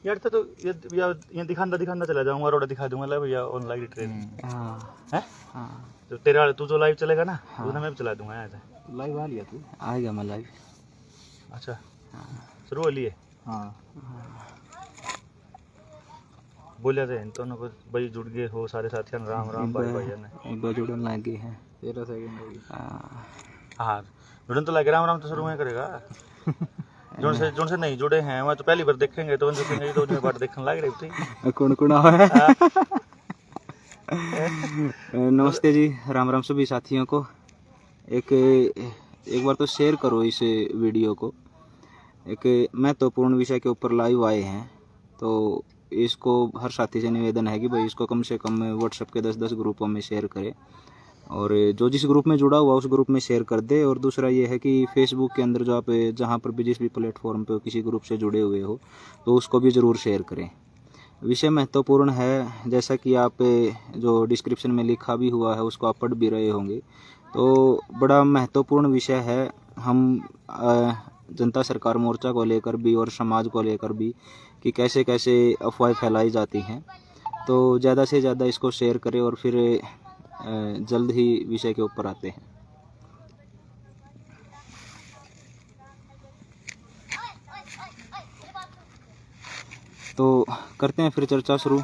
यार तो ये दिखाना दिखाना चला जाऊंगा, रोड दिखा दूंगा, ले भैया ऑनलाइन ट्रेन है। तो तेरा तू जो लाइव चलेगा ना, उसने मैं भी चला दूंगा यहाँ से। लाइव आ लिया तू? आ गया मैं लाइव। अच्छा शुरू हो लिए। हाँ बोलिया थे तो ना भाई जुड़ गए हो सारे साथियों, राम राम भाई भाई ने एक बार जुड़न लग गए हैं 13 सेकंड हो गई। हाँ जुड़न तो लगे, राम राम तो शुरू में करेगा। जोन से नहीं जुड़े हैं वह तो पहली बार देखेंगे, तो देखेंगे तो उन्हें बार देखने लग रही थी। कौन है। नमस्ते जी, राम राम सभी साथियों को। एक बार तो शेयर करो इस वीडियो को। एक महत्वपूर्ण विषय के ऊपर लाइव आए हैं, तो इसको हर साथी से निवेदन है कि भाई इसको कम से कम व्हाट्सएप के 10-10 ग्रुपों में शेयर करें, और जो जिस ग्रुप में जुड़ा हुआ उस ग्रुप में शेयर कर दे। और दूसरा ये है कि फेसबुक के अंदर जो आप जहाँ पर भी जिस भी प्लेटफॉर्म पे किसी ग्रुप से जुड़े हुए हो तो उसको भी ज़रूर शेयर करें। विषय महत्वपूर्ण है, जैसा कि आप जो डिस्क्रिप्शन में लिखा भी हुआ है उसको आप पढ़ भी रहे होंगे। तो बड़ा महत्वपूर्ण विषय है। हम जनता सरकार मोर्चा को लेकर भी और समाज को लेकर भी कि कैसे कैसे अफवाहें फैलाई जाती हैं, तो ज़्यादा से ज़्यादा इसको शेयर करें। और फिर जल्द ही विषय के ऊपर आते हैं। तो करते हैं फिर चर्चा शुरू।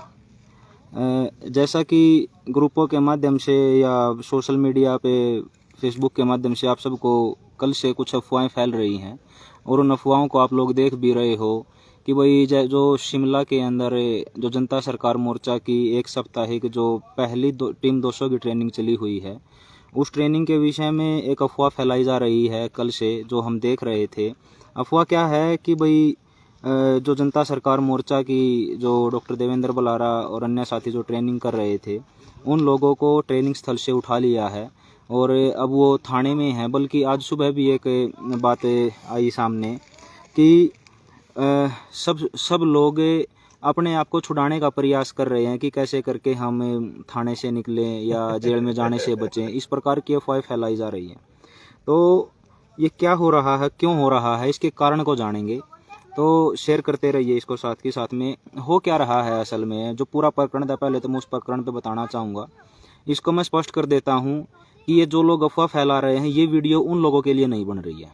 जैसा कि ग्रुपों के माध्यम से या सोशल मीडिया पे फेसबुक के माध्यम से आप सबको कल से कुछ अफवाहें फैल रही हैं, और उन अफवाहों को आप लोग देख भी रहे हो कि भाई जो शिमला के अंदर जो जनता सरकार मोर्चा की एक साप्ताहिक जो पहली टीम 200 की ट्रेनिंग चली हुई है, उस ट्रेनिंग के विषय में एक अफवाह फैलाई जा रही है कल से, जो हम देख रहे थे। अफवाह क्या है कि भाई जो जनता सरकार मोर्चा की जो डॉक्टर देवेंद्र बलारा और अन्य साथी जो ट्रेनिंग कर रहे थे, उन लोगों को ट्रेनिंग स्थल से उठा लिया है और अब वो थाने में है। बल्कि आज सुबह भी एक बात आई सामने कि सब लोग अपने आप को छुड़ाने का प्रयास कर रहे हैं कि कैसे करके हम थाने से निकलें या जेल में जाने से बचें। इस प्रकार की अफवाहें फैलाई जा रही हैं। तो ये क्या हो रहा है, क्यों हो रहा है, इसके कारण को जानेंगे। तो शेयर करते रहिए इसको साथ के साथ में। हो क्या रहा है असल में, जो पूरा प्रकरण था पहले तो मैं उस प्रकरण पे बताना चाहूँगा। इसको मैं स्पष्ट कर देता हूँ कि ये जो लोग अफवाह फैला रहे हैं, ये वीडियो उन लोगों के लिए नहीं बन रही है।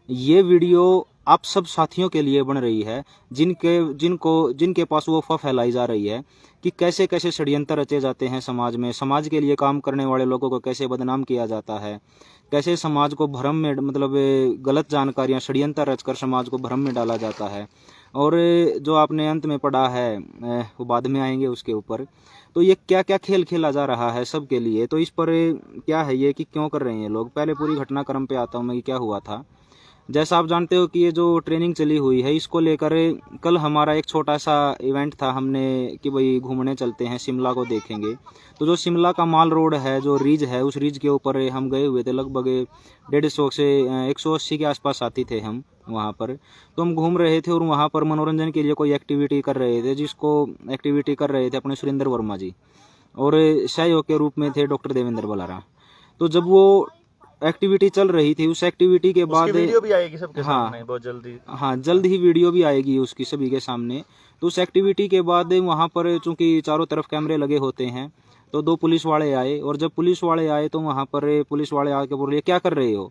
ये वीडियो आप सब साथियों के लिए बन रही है जिनके पास वो अफवाह फैलाई जा रही है कि कैसे कैसे षड्यंत्र रचे जाते हैं समाज में, समाज के लिए काम करने वाले लोगों को कैसे बदनाम किया जाता है, कैसे समाज को भ्रम में मतलब गलत जानकारियां षड्यंत्र रचकर समाज को भ्रम में डाला जाता है। और जो आपने अंत में पढ़ा है वो बाद में आएंगे उसके ऊपर। तो ये क्या क्या खेल खेला जा रहा है सबके लिए, तो इस पर क्या है ये कि क्यों कर रहे हैं लोग। पहले पूरी घटनाक्रम पे आता हूँ मैं कि क्या हुआ था। जैसा आप जानते हो कि ये जो ट्रेनिंग चली हुई है, इसको लेकर कल हमारा एक छोटा सा इवेंट था। हमने कि भाई घूमने चलते हैं, शिमला को देखेंगे। तो जो शिमला का माल रोड है, जो रिज है, उस रिज के ऊपर हम गए हुए थे। लगभग 150 से 180 के आसपास साथी थे हम वहाँ पर। तो हम घूम रहे थे और वहाँ पर मनोरंजन के लिए कोई एक्टिविटी कर रहे थे, जिसको एक्टिविटी कर रहे थे अपने सुरेंद्र वर्मा जी, और सहयोग के रूप में थे डॉक्टर देवेंद्र बलारा। तो जब वो एक्टिविटी चल रही थी, उस एक्टिविटी के बाद वीडियो भी आएगी सबके सामने बहुत जल्दी। हाँ, जल्द ही वीडियो भी आएगी उसकी सभी के सामने। तो उस एक्टिविटी के बाद वहाँ पर चूंकि चारों तरफ कैमरे लगे होते हैं, तो 2 पुलिस वाले आए। और जब पुलिस वाले आए तो वहाँ पर पुलिस वाले आके बोले क्या कर रहे हो।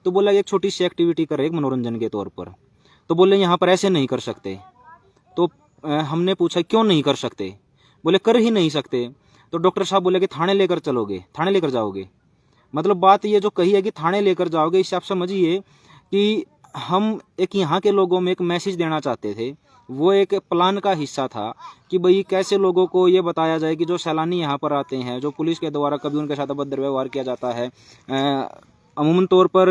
तो बोला एक छोटी सी एक्टिविटी कर रहे हैं मनोरंजन के तौर पर। तो बोले यहाँ पर ऐसे नहीं कर सकते। तो हमने पूछा क्यों नहीं कर सकते। बोले कर ही नहीं सकते। तो डॉक्टर साहब बोले कि थाने लेकर चलोगे, थाने लेकर जाओगे। मतलब बात ये जो कही है कि थाने लेकर जाओगे, इससे आप समझिए कि हम एक यहाँ के लोगों में एक मैसेज देना चाहते थे। वो एक प्लान का हिस्सा था कि भाई कैसे लोगों को ये बताया जाए कि जो सैलानी यहाँ पर आते हैं, जो पुलिस के द्वारा कभी उनके साथ अभद्र व्यवहार किया जाता है। अमूमन तौर पर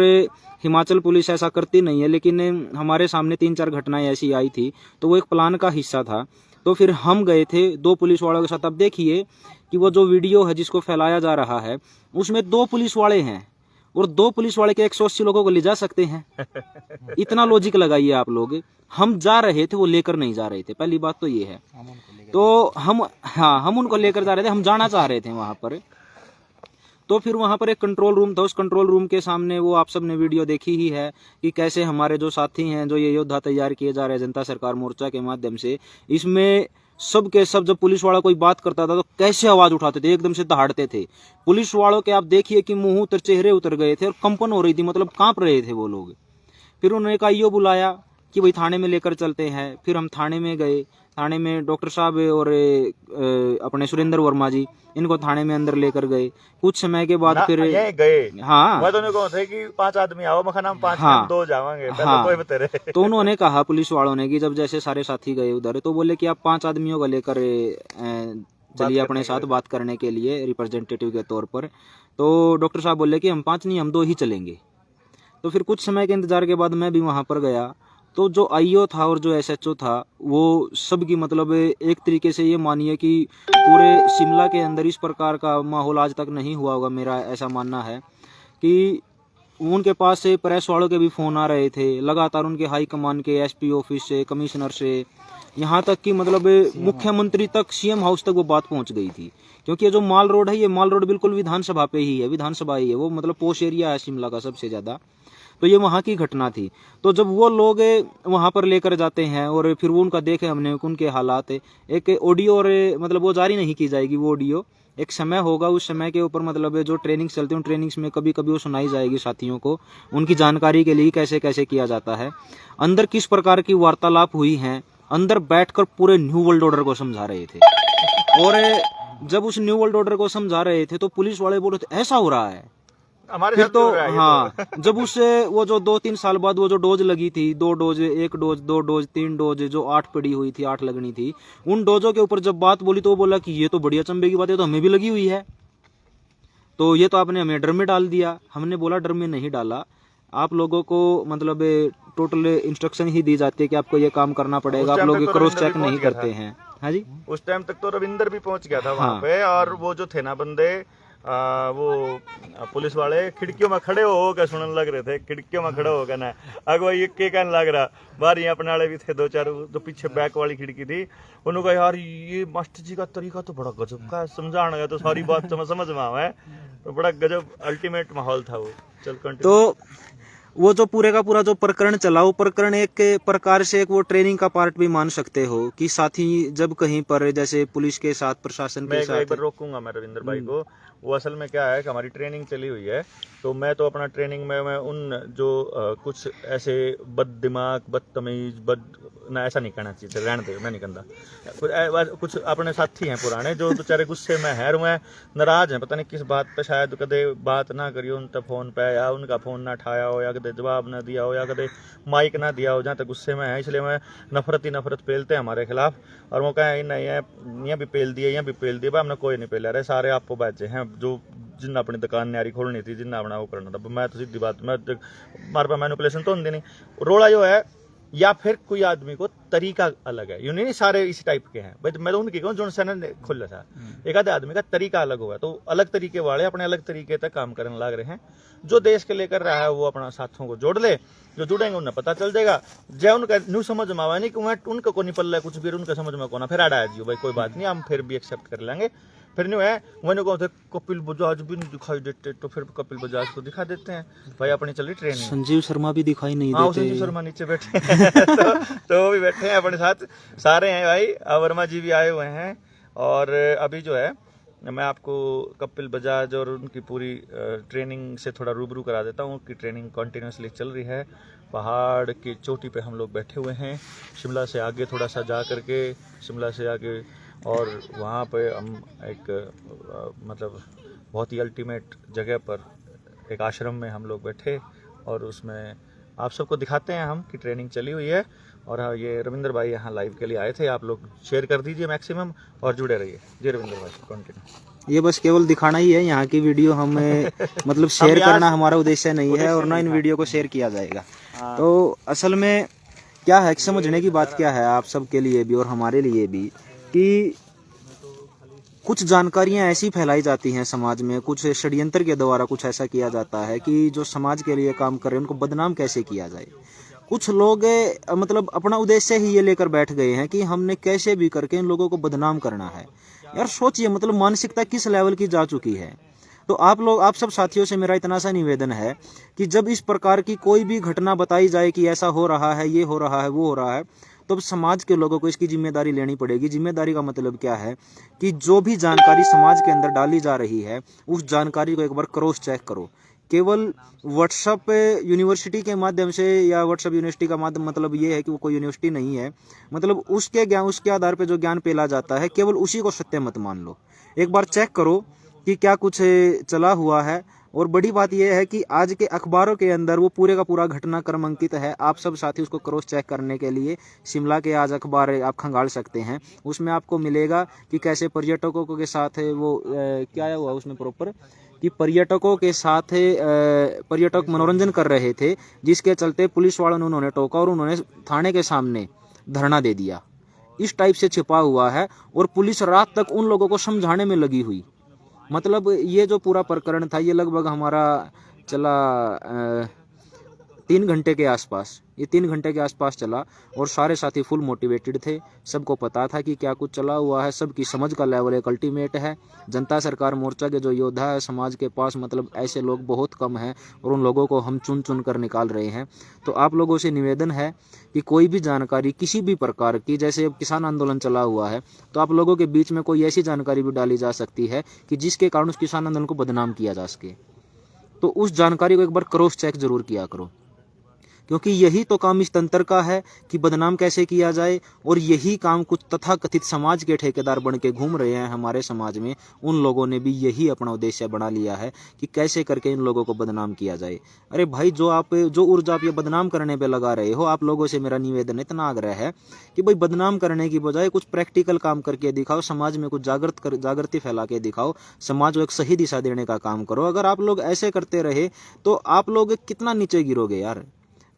हिमाचल पुलिस ऐसा करती नहीं है, लेकिन हमारे सामने 3-4 घटनाएं ऐसी आई थी। तो वो एक प्लान का हिस्सा था। तो फिर हम गए थे 2 पुलिस वालों के साथ। अब देखिए कि वो जो वीडियो है जिसको फैलाया जा रहा है, उसमें 2 पुलिस वाले हैं और 2 पुलिस वाले के 180 लोगों को ले जा सकते हैं। इतना लॉजिक लगाइए आप लोग। हम जा रहे थे, वो लेकर नहीं जा रहे थे। पहली बात तो ये है। तो हम उनको लेकर जा रहे थे, हम जाना चाह रहे थे वहां पर। तो फिर वहां पर एक कंट्रोल रूम था, उस कंट्रोल रूम के सामने वो आप सब ने वीडियो देखी ही है कि कैसे हमारे जो साथी हैं, जो ये योद्धा तैयार किए जा रहे हैं जनता सरकार मोर्चा के माध्यम से, इसमें सब के सब जब पुलिस वाला कोई बात करता था तो कैसे आवाज उठाते थे, एकदम से दहाड़ते थे। पुलिस वालों के आप देखिए कि मुंह उतर, चेहरे उतर गए थे और कंपन हो रही थी, मतलब कांप रहे थे वो लोग। फिर उन्होंने एक आईओ बुलाया कि भाई थाने में लेकर चलते हैं। फिर हम थाने में गए, थाने में डॉक्टर साहब और अपने सुरेंद्र वर्मा जी, इनको थाने में अंदर लेकर गए। कुछ समय के बाद फिर ये गए। हाँ, मैं तो थे कि 5 आदमी आओ, मखा नाम 5 हाँ, 2 जावांगे, हाँ, कोई बता रहे। तो उन्होंने कहा पुलिस वालों ने कि जब जैसे सारे साथी गए उधर, तो बोले कि आप 5 आदमियों को लेकर चलिए अपने साथ बात करने के लिए रिप्रेजेंटेटिव के तौर पर। तो डॉक्टर साहब बोले कि हम 5 नहीं, हम 2 ही चलेंगे। तो फिर कुछ समय के इंतजार के बाद मैं भी वहां पर गया। तो जो आईओ था और जो एसएचओ था, वो सब की मतलब एक तरीके से ये मानिए कि पूरे शिमला के अंदर इस प्रकार का माहौल आज तक नहीं हुआ होगा, मेरा ऐसा मानना है कि उनके पास से प्रेस वालों के भी फोन आ रहे थे लगातार, उनके हाई कमान के, एसपी ऑफिस से, कमिश्नर से, यहाँ तक कि मतलब मुख्यमंत्री तक, सीएम हाउस तक वो बात पहुंच गई थी। क्योंकि ये जो माल रोड है, ये माल रोड बिल्कुल विधानसभा पे ही है, विधानसभा ही है वो, मतलब पोश एरिया है शिमला का सबसे ज्यादा। तो ये वहाँ की घटना थी। तो जब वो लोग वहाँ पर लेकर जाते हैं और फिर वो उनका देखे हमने उनके हालात, एक ऑडियो और मतलब वो जारी नहीं की जाएगी, वो ऑडियो एक समय होगा, उस समय के ऊपर मतलब जो ट्रेनिंग्स चलती हैं उन ट्रेनिंग्स में कभी कभी वो सुनाई जाएगी साथियों को, उनकी जानकारी के लिए कैसे कैसे किया जाता है, अंदर किस प्रकार की वार्तालाप हुई है। अंदर बैठकर पूरे न्यू वर्ल्ड ऑर्डर को समझा रहे थे। और जब उस न्यू वर्ल्ड ऑर्डर को समझा रहे थे तो पुलिस वाले बोल रहे थे ऐसा हो रहा है हमारे फिर साथ तो हो रहा है ये हाँ तो। जब उससे वो जो 2-3 साल बाद वो जो डोज लगी थी, 2 डोज, 1 डोज, 2 डोज, 3 डोज, जो 8 पड़ी हुई थी, 8 लगनी थी, उन डोजों के ऊपर जब बात बोली तो वो बोला कि ये तो बढ़िया चंबे की बात है, तो हमें भी लगी हुई है, तो ये तो आपने हमें डर में डाल दिया। हमने बोला डर में नहीं डाला, आप लोगों को मतलब टोटल इंस्ट्रक्शन ही दी जाती है कि आपको ये काम करना पड़ेगा, आप लोग क्रॉस चेक नहीं करते हैं। हाँ जी, उस टाइम तक तो रविंदर भी पहुंच गया था वहां हाँ। पे, और वो जो थे ना बंदे वो पुलिस वाले खिड़कियों में खड़े हो के सुनने लग रहे थे, खिड़कियों में खड़े हो के ना अगवा ये के कहने लग रहा। बाहर यहाँ अपने वाले भी थे 2-4, जो पीछे बैक वाली खिड़की थी, उन्होंने कहा यार ये मास्टर जी का तरीका तो बड़ा गजब का है, समझाने का तो सारी बात समझ में आवे, तो बड़ा गजब अल्टीमेट माहौल था वो। चल कंटिन्यू। तो वो जो पूरे का पूरा जो प्रकरण चला, वो प्रकरण एक प्रकार से एक वो ट्रेनिंग का पार्ट भी मान सकते हो कि साथी जब कहीं पर जैसे पुलिस के साथ, प्रशासन के साथ। एक बार रोकूंगा मैं रविंदर भाई को। वो असल में क्या है कि हमारी ट्रेनिंग चली हुई है, तो मैं तो अपना ट्रेनिंग में मैं उन जो कुछ ऐसे बददिमाग, बदतमीज, ना ऐसा नहीं कहना चाहिए, रहने दे, मैं नहीं कहता। कुछ अपने साथी हैं पुराने जो बेचारे गुस्से में हैं, मैं नाराज हैं, पता नहीं किस बात पे, शायद कदे बात ना करियो उन तक फोन पे, या उनका फोन ना उठाया हो, या कदे जवाब ना दिया हो, या कदे माइक ना दिया हो, जहाँ तक गुस्से में है, इसलिए मैं नफरत ही नफरत पेलते हैं हमारे खिलाफ। और वो कहें नहीं है, यहाँ भी पेल दिए, यहाँ भी पेल दिए, भाई हमने कोई नहीं पेला रहे, सारे आपको बच्चे हैं जो जिन अपनी दुकान न्यारी खोलनी थी, जिन अपना वो करना था। मैं तो सीधी बात, मैं मारे पास मैनिपुलेशन तो होती नहीं। रोड़ा जो है, या फिर कोई आदमी को तरीका अलग है, यूं नहीं सारे इसी टाइप के हैं भाई, मैं तो उनकी कहूँ जो ने खुल था, एक आधे आदमी का तरीका अलग हुआ, तो अलग तरीके वाले अपने अलग तरीके तक काम करने लग रहे हैं। जो देश के लेकर रहा है वो अपना साथियों को जोड़ ले, जो जुड़ेंगे उन्हें पता चल जाएगा। जय उनका न्यू समझ में आवा नहीं कि उनका को नहीं पल कुछ भी, उनका समझ में कोना फिर आड़ा जी भाई कोई बात नहीं, हम फिर भी एक्सेप्ट कर लेंगे। फिर नहीं है मैंने कहा कपिल बजाज भी नहीं दिखाई देते, तो फिर कपिल बजाज को दिखा देते हैं भाई, अपनी चली ट्रेनिंग। संजीव शर्मा भी दिखाई नहीं देते। संजीव शर्मा नीचे बैठे हैं तो वो भी बैठे हैं अपने साथ, सारे हैं भाई। वर्मा जी भी आए हुए हैं। और अभी जो है मैं आपको कपिल बजाज और उनकी पूरी ट्रेनिंग से थोड़ा रूबरू करा देता हूँ। उनकी ट्रेनिंग कंटिन्यूसली चल रही है। पहाड़ की चोटी पे हम लोग बैठे हुए हैं, शिमला से आगे थोड़ा सा जा करके, शिमला से आगे, और वहाँ पे हम एक मतलब बहुत ही अल्टीमेट जगह पर एक आश्रम में हम लोग बैठे, और उसमें आप सबको दिखाते हैं हम कि ट्रेनिंग चली हुई है। और हाँ, ये रविंदर भाई यहाँ लाइव के लिए आए थे, आप लोग शेयर कर दीजिए मैक्सिमम और जुड़े रहिए। जी रविंदर भाई कंटिन्यू। ये बस केवल दिखाना ही है, यहाँ की वीडियो हमें मतलब शेयर करना हमारा उद्देश्य नहीं है, और ना इन वीडियो को शेयर किया जाएगा। तो असल में क्या है, समझने की बात क्या है आप सबके लिए भी और हमारे लिए भी, कि कुछ जानकारियां ऐसी फैलाई जाती हैं समाज में, कुछ षड्यंत्र के द्वारा कुछ ऐसा किया जाता है कि जो समाज के लिए काम कर रहे हैं उनको बदनाम कैसे किया जाए। कुछ लोग मतलब अपना उद्देश्य ही ये लेकर बैठ गए हैं कि हमने कैसे भी करके इन लोगों को बदनाम करना है। यार सोचिए, मतलब मानसिकता किस लेवल की जा चुकी है। तो आप सब साथियों से मेरा इतना सा निवेदन है कि जब इस प्रकार की कोई भी घटना बताई जाए कि ऐसा हो रहा है, ये हो रहा है, वो हो रहा है, तो समाज के लोगों को इसकी जिम्मेदारी लेनी पड़ेगी। जिम्मेदारी का मतलब क्या है कि जो भी जानकारी समाज के अंदर डाली जा रही है उस जानकारी को एक बार क्रॉस चेक करो। केवल व्हाट्सएप यूनिवर्सिटी के माध्यम से या व्हाट्सएप यूनिवर्सिटी का माध्यम मतलब ये है कि वो कोई यूनिवर्सिटी नहीं है, मतलब उसके आधार पे जो ज्ञान पेला जाता है केवल उसी को सत्य मत मान लो। एक बार चेक करो कि क्या कुछ चला हुआ है। और बड़ी बात यह है कि आज के अखबारों के अंदर वो पूरे का पूरा घटनाक्रम अंकित है। आप सब साथी उसको क्रॉस चेक करने के लिए शिमला के आज अखबार आप खंगाल सकते हैं। उसमें आपको मिलेगा कि कैसे पर्यटकों के साथ वो क्या आया हुआ उसमें प्रॉपर कि पर्यटकों के साथ पर्यटक मनोरंजन कर रहे थे, जिसके चलते पुलिस वालों ने उन्होंने टोका और उन्होंने थाने के सामने धरना दे दिया। इस टाइप से छिपा हुआ है और पुलिस रात तक उन लोगों को समझाने में लगी हुई। मतलब ये जो पूरा प्रकरण था ये लगभग हमारा चला 3 घंटे के आसपास, ये 3 घंटे के आसपास चला और सारे साथी फुल मोटिवेटेड थे। सबको पता था कि क्या कुछ चला हुआ है, सबकी समझ का लेवल एक अल्टीमेट है। जनता सरकार मोर्चा के जो योद्धा है समाज के पास मतलब ऐसे लोग बहुत कम हैं और उन लोगों को हम चुन चुन कर निकाल रहे हैं। तो आप लोगों से निवेदन है कि कोई भी जानकारी किसी भी प्रकार की, जैसे अब किसान आंदोलन चला हुआ है तो आप लोगों के बीच में कोई ऐसी जानकारी भी डाली जा सकती है कि जिसके कारण उस किसान आंदोलन को बदनाम किया जा सके, तो उस जानकारी को एक बार क्रॉस चेक जरूर किया करो, क्योंकि यही तो काम इस तंत्र का है कि बदनाम कैसे किया जाए। और यही काम कुछ तथाकथित समाज के ठेकेदार बन के घूम रहे हैं हमारे समाज में, उन लोगों ने भी यही अपना उद्देश्य बना लिया है कि कैसे करके इन लोगों को बदनाम किया जाए। अरे भाई, जो ऊर्जा आप ये बदनाम करने पे लगा रहे हो, आप लोगों से मेरा निवेदन है, इतना आग्रह है कि भाई बदनाम करने की बजाय कुछ प्रैक्टिकल काम करके दिखाओ, समाज में कुछ जागृति फैला के दिखाओ, समाज को एक सही दिशा देने का काम करो। अगर आप लोग ऐसे करते रहे तो आप लोग कितना नीचे गिरोगे यार।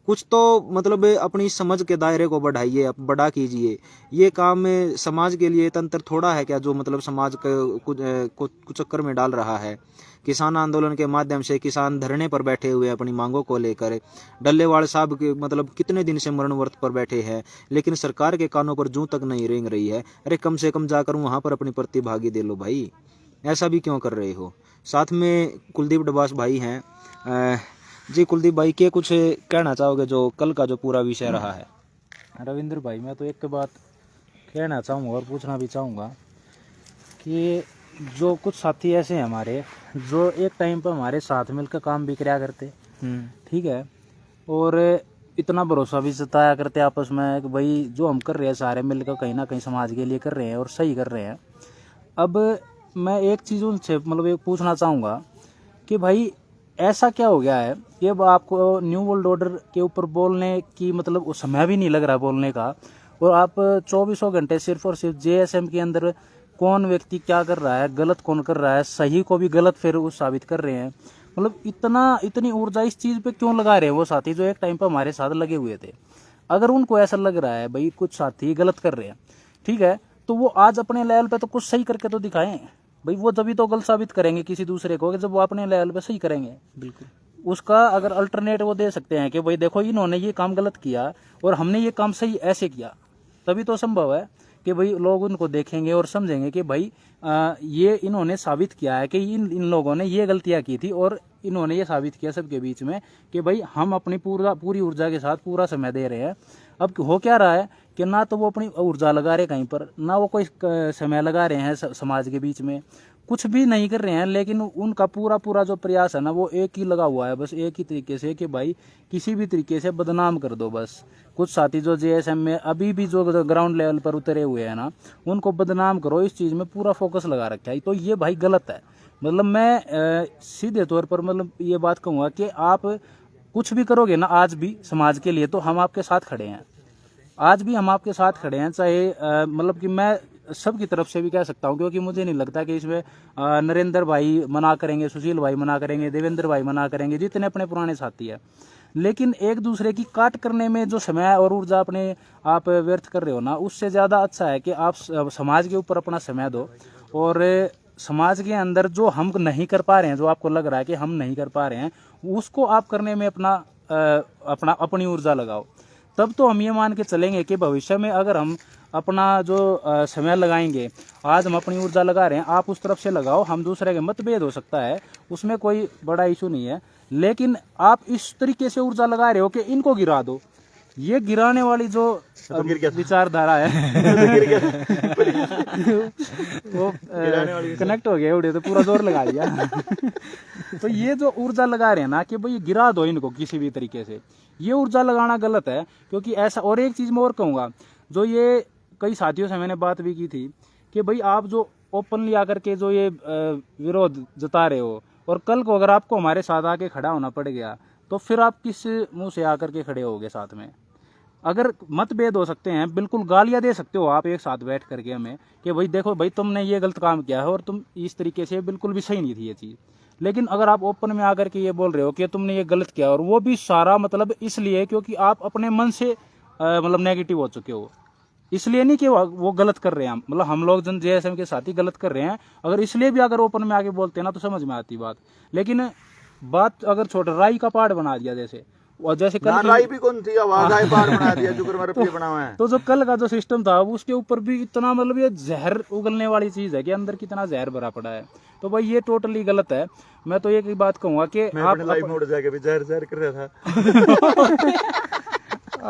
कुछ तो मतलब अपनी समझ के दायरे को बढ़ाइए, बड़ा कीजिए। ये काम समाज के लिए तंत्र थोड़ा है क्या जो मतलब समाज को चक्कर में डाल रहा है। किसान आंदोलन के माध्यम से किसान धरने पर बैठे हुए अपनी मांगों को लेकर, डल्लेवाल साहब के मतलब कितने दिन से मरण व्रत पर बैठे हैं, लेकिन सरकार के कानों पर जूं तक नहीं रेंग रही है। अरे कम से कम जाकर वहां पर अपनी प्रतिभागी दे लो भाई, ऐसा भी क्यों कर रहे हो। साथ में कुलदीप डबास भाई हैं। जी कुलदीप भाई, के कुछ कहना चाहोगे जो कल का जो पूरा विषय रहा है। रविंद्र भाई, मैं तो एक बात कहना चाहूँगा और पूछना भी चाहूँगा कि जो कुछ साथी ऐसे हैं हमारे जो एक टाइम पर हमारे साथ मिलकर काम भी कराया करते, ठीक है, और इतना भरोसा भी जताया करते आपस में कि भाई जो हम कर रहे हैं सारे मिलकर कहीं ना कहीं समाज के लिए कर रहे हैं और सही कर रहे हैं। अब मैं एक चीज़ उनसे मतलब एक पूछना चाहूँगा कि भाई ऐसा क्या हो गया है कि अब आपको न्यू वर्ल्ड ऑर्डर के ऊपर बोलने की मतलब उस समय भी नहीं लग रहा बोलने का, और आप 24 घंटे सिर्फ और सिर्फ जेएसएम के अंदर कौन व्यक्ति क्या कर रहा है, गलत कौन कर रहा है, सही को भी गलत फिर वो साबित कर रहे हैं। मतलब इतनी ऊर्जा इस चीज़ पे क्यों लगा रहे हैं वो साथी जो एक टाइम पर हमारे साथ लगे हुए थे। अगर उनको ऐसा लग रहा है भाई कुछ साथी गलत कर रहे हैं, ठीक है, तो वो आज अपने लेवल पे तो कुछ सही करके तो दिखाएं भाई। वो तभी तो गलत साबित करेंगे किसी दूसरे को जब वो अपने लेवल पे सही करेंगे। बिल्कुल उसका अगर अल्टरनेट वो दे सकते हैं कि भाई देखो इन्होंने ये काम गलत किया और हमने ये काम सही ऐसे किया, तभी तो संभव है कि भाई लोग उनको देखेंगे और समझेंगे कि भाई ये इन्होंने साबित किया है कि इन लोगों ने ये गलतियां की थी और इन्होंने ये साबित किया सबके बीच में कि भाई हम अपनी पूरी ऊर्जा के साथ पूरा समय दे रहे हैं। अब हो क्या रहा है कि ना तो वो अपनी ऊर्जा लगा रहे कहीं पर, ना वो कोई समय लगा रहे हैं समाज के बीच में, कुछ भी नहीं कर रहे हैं, लेकिन उनका पूरा जो प्रयास है ना वो एक ही लगा हुआ है, बस एक ही तरीके से कि भाई किसी भी तरीके से बदनाम कर दो बस। कुछ साथी जो जेएसएम में अभी भी जो ग्राउंड लेवल पर उतरे हुए हैं ना, उनको बदनाम करो, इस चीज़ में पूरा फोकस लगा रखा है। तो ये भाई गलत है। मतलब मैं सीधे तौर पर मतलब ये बात कहूँगा कि आप कुछ भी करोगे ना आज भी समाज के लिए, तो हम आपके साथ खड़े हैं, आज भी हम आपके साथ खड़े हैं। चाहे मतलब कि मैं सबकी तरफ से भी कह सकता हूँ, क्योंकि मुझे नहीं लगता कि इसमें नरेंद्र भाई मना करेंगे, सुशील भाई मना करेंगे, देवेंद्र भाई मना करेंगे, जितने अपने पुराने साथी है। लेकिन एक दूसरे की काट करने में जो समय और ऊर्जा अपने आप व्यर्थ कर रहे हो ना, उससे ज़्यादा अच्छा है कि आप समाज के ऊपर अपना समय दो और समाज के अंदर जो हम नहीं कर पा रहे हैं, जो आपको लग रहा है कि हम नहीं कर पा रहे हैं, उसको आप करने में अपनी ऊर्जा लगाओ। तब तो हम ये मान के चलेंगे कि भविष्य में अगर हम अपना जो समय लगाएंगे, आज हम अपनी ऊर्जा लगा रहे हैं, आप उस तरफ से लगाओ, हम दूसरे के मतभेद हो सकता है, उसमें कोई बड़ा इशू नहीं है, लेकिन आप इस तरीके से ऊर्जा लगा रहे हो कि इनको गिरा दो, ये गिराने वाली जो विचारधारा है वो कनेक्ट हो गया, उड़े तो पूरा जोर लगा दिया तो ये जो ऊर्जा लगा रहे हैं ना कि भाई गिरा दो इनको किसी भी तरीके से, ये ऊर्जा लगाना गलत है। क्योंकि ऐसा, और एक चीज मैं और कहूँगा, जो ये कई साथियों से मैंने बात भी की थी कि भाई आप जो ओपनली आकर के जो ये विरोध जता रहे हो, और कल को अगर आपको हमारे साथ आके खड़ा होना पड़ गया तो फिर आप किस मुंह से आकर के खड़े होगे साथ में? अगर मतभेद हो सकते हैं, बिल्कुल गालियां दे सकते हो आप एक साथ बैठ करके हमें कि भाई देखो भाई तुमने ये गलत काम किया है और तुम इस तरीके से बिल्कुल भी सही नहीं थी ये चीज़, लेकिन अगर आप ओपन में आकर के ये बोल रहे हो कि तुमने ये गलत किया, और वो भी सारा मतलब इसलिए क्योंकि आप अपने मन से मतलब नेगेटिव हो चुके हो, इसलिए नहीं कि वो गलत कर रहे हैं, मतलब हम लोग जन जेएसएम के साथी गलत कर रहे हैं, अगर इसलिए भी अगर ओपन में आके बोलते हैं ना तो समझ में आती बात। लेकिन बात अगर छोटा राई का पहाड़ बना दिया जैसे, और जैसे कल राई भी कौन थी, आवाज आए पहाड़ बना दिया जो कर पे बना हुआ है। तो जो कल का जो सिस्टम था उसके ऊपर भी इतना मतलब ये जहर उगलने वाली चीज है कि अंदर कितना जहर भरा पड़ा है, तो भाई ये टोटली गलत है। मैं तो एक ही बात कहूंगा कि आप लाइव मोड जाके भी जहर कर रहा था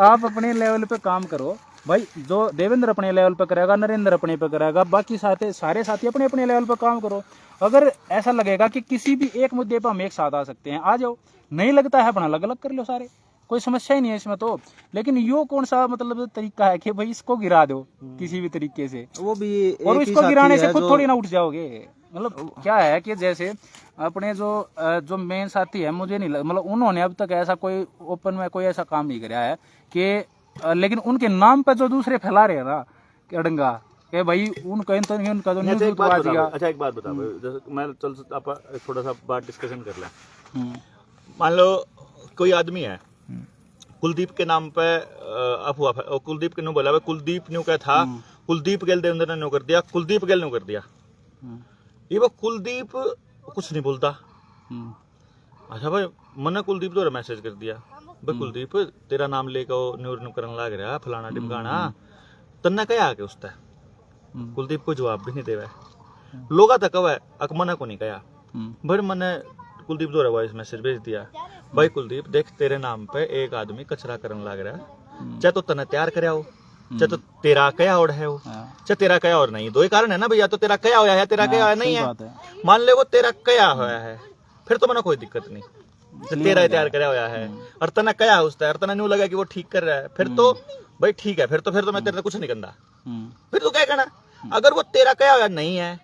आप अपने लेवल पे काम करो भाई, जो देवेंद्र अपने लेवल पे करेगा, नरेंद्र अपने पे करेगा, बाकी सारे साथी अपने अपने लेवल पे काम करो। अगर ऐसा लगेगा कि किसी भी एक मुद्दे पर हम एक साथ आ सकते हैं, आ जाओ, नहीं लगता है अपना अलग अलग कर लो सारे, कोई समस्या ही नहीं है इसमें तो। लेकिन यो कौन सा मतलब तरीका है कि भाई इसको गिरा दो किसी भी तरीके से, वो भी और इसको गिराने से खुद थोड़ी ना उठ जाओगे। मतलब क्या है कि जैसे अपने जो मेन साथी है, मुझे नहीं मतलब उन्होंने अब तक ऐसा कोई ओपन में कोई ऐसा काम नहीं कराया है कि, लेकिन उनके नाम पे जो दूसरे फैला रहे हैं ना कि अडंगा कि भाई उनका तो नहीं, उनका तो न्यूज़ तो आ जाएगा। अच्छा एक बात बता, जैसे मैं चल आप थोड़ा सा बात डिस्कशन कर लें। मान लो कोई आदमी है, कुलदीप के नाम पे अफवाह, कुलदीप के न्यू बोला, कुलदीप न्यू क्या था, कुलदीप गेल देवेंद्र ने न्यू कर दिया, कुलदीप गेल न्यू कर दिया, ये वो कुलदीप कुछ नहीं बोलता। अच्छा भाई मैंने कुलदीप द्वारा मैसेज कर दिया, भाई कुलदीप तेरा नाम लेकर न्यू करने लग रहा फलाना टिमकाना, तन्ना क्या आके उसता कुलदीप को जवाब भी नहीं देवा, लोगा तक है अक मना को नहीं कहा, भाई मैंने कुलदीप द्वारा वॉइस मैसेज भेज दिया, भाई कुलदीप देख तेरे नाम पे एक आदमी कचरा करने लग रहा है, चाहे तो तने तैयार कराया हो, चाहे तो तेरा कया और है हो, चाहे तेरा कया और नहीं, दो ही कारण है ना भैया, तो तेरा कया होया है, तेरा कया नहीं है, मान ले वो तेरा कया होया है, फिर तो मना कोई दिक्कत नहीं, तो तेरा तैयार कराया होया है और तना कया उसता है और तना न्यू लगा कि वो ठीक कर रहा है, फिर तो भाई ठीक है, फिर तो मैं तेरे से कुछ नहीं करना, फिर तो क्या कहना। अगर वो तेरा कया होया नहीं है